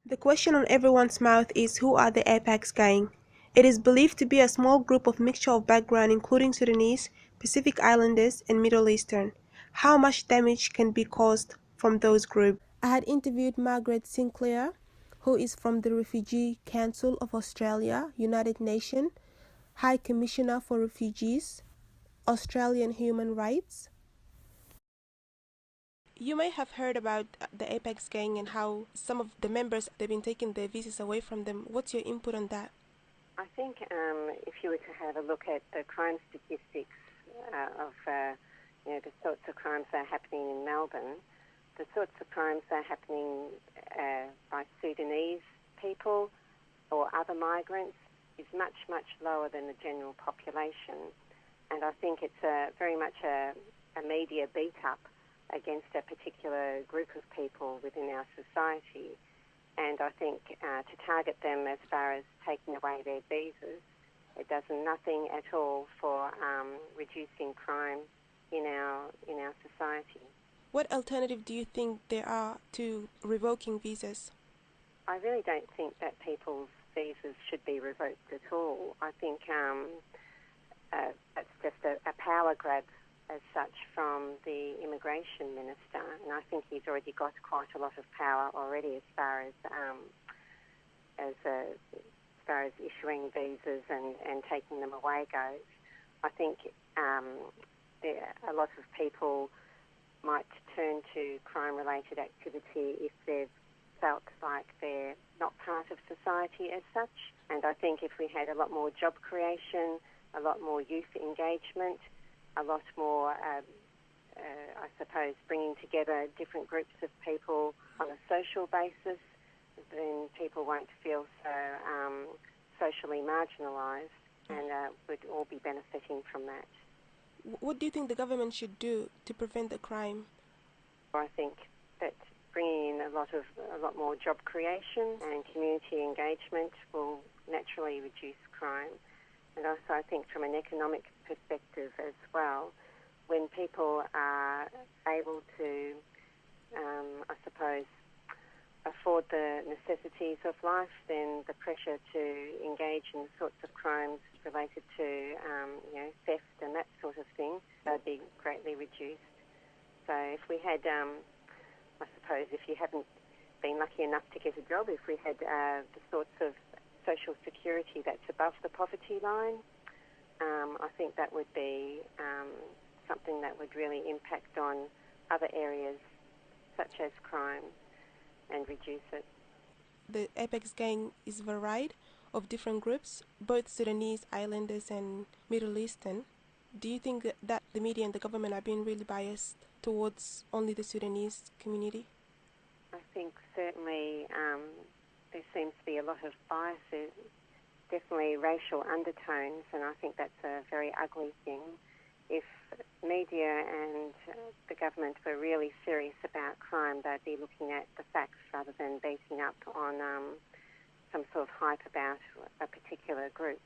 The question on everyone's mouth is who are the Apex Gang? It is believed to be a small group of mixture of background including Sudanese, Pacific Islanders, and Middle Eastern. How much damage can be caused from those groups? I had interviewed Margaret Sinclair, who is from the Refugee Council of Australia, United Nations, High Commissioner for Refugees, Australian Human Rights. You may have heard about the Apex Gang and how some of the members they've been taking their visas away from them. What's your input on that? I think if you were to have a look at the crime statistics of the sorts of crimes that are happening in Melbourne, the sorts of crimes that are happening by Sudanese people or other migrants is much, much lower than the general population. And I think it's very much a media beat-up against a particular group of people within our society. And I think to target them as far as taking away their visas, it does nothing at all for reducing crime in our society. What alternative do you think there are to revoking visas? I really don't think that people's visas should be revoked at all. I think that's just a power grab as such from the immigration minister, and I think he's already got quite a lot of power already as far as issuing visas and taking them away goes. I think a lot of people might turn to crime-related activity if they've felt like they're not part of society as such. And I think if we had a lot more job creation, a lot more youth engagement, a lot more, I suppose, bringing together different groups of people on a social basis, then people won't feel so socially marginalised and would all be benefiting from that. What do you think the government should do to prevent the crime? I think that bringing in a lot more job creation and community engagement will naturally reduce crime. And also I think from an economic perspective as well, when people are able to, I suppose, afford the necessities of life, then the pressure to engage in the sorts of crimes related to theft and that sort of thing would be greatly reduced. So if we had, I suppose, if you haven't been lucky enough to get a job, if we had the sorts of social security that's above the poverty line, I think that would be something that would really impact on other areas such as crime and reduce it. The Apex Gang is varied of different groups, both Sudanese, Islanders, and Middle Eastern. Do you think that the media and the government are being really biased towards only the Sudanese community? I think certainly there seems to be a lot of biases, definitely racial undertones, and I think that's a very ugly thing. If media and the government were really serious about crime, they'd be looking at the facts rather than beating up on some sort of hype about a particular group.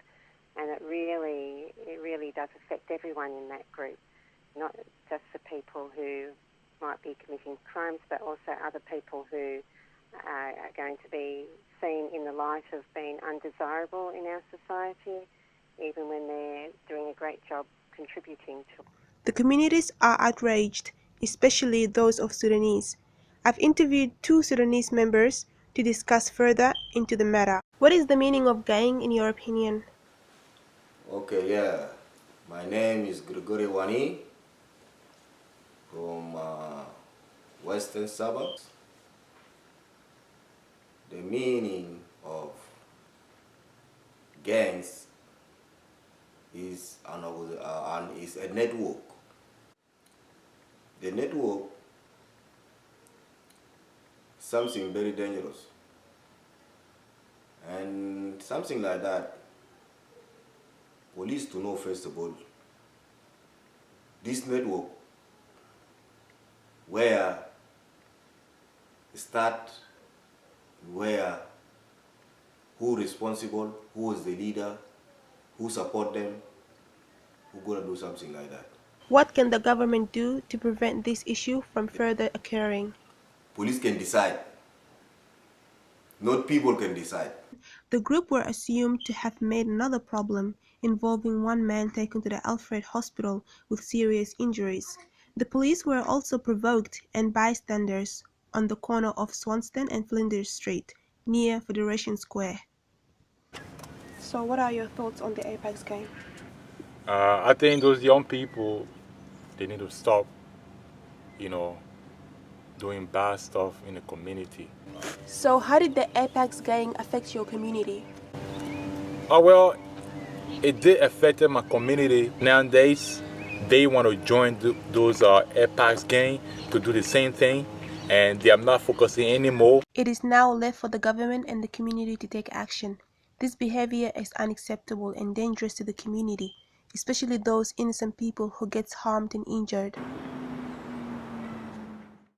And it really does affect everyone in that group, not just the people who might be committing crimes, but also other people who are going to be seen in the light of being undesirable in our society, even when they're doing a great job contributing to. The communities are outraged, especially those of Sudanese. I've interviewed 2 Sudanese members to discuss further into the matter. What is the meaning of gang in your opinion? Okay, yeah. My name is Gregory Wani from Western Suburbs. The meaning of gangs is is a network. The network, something very dangerous, and something like that. Police to know first of all this network where start, where who responsible, who is the leader, who support them, who gonna do something like that. What can the government do to prevent this issue from further occurring? Police can decide Not people can decide. The group were assumed to have made another problem, involving one man taken to the Alfred Hospital with serious injuries. The police were also provoked, and bystanders on the corner of Swanston and Flinders Street, near Federation Square. So what are your thoughts on the Apex gang? I think those young people, they need to stop, doing bad stuff in the community. So how did the Apex gang affect your community? Oh, well, it did affect my community. Nowadays, they want to join those Apex gang to do the same thing, and they are not focusing anymore. It is now left for the government and the community to take action. This behavior is unacceptable and dangerous to the community, especially those innocent people who get harmed and injured.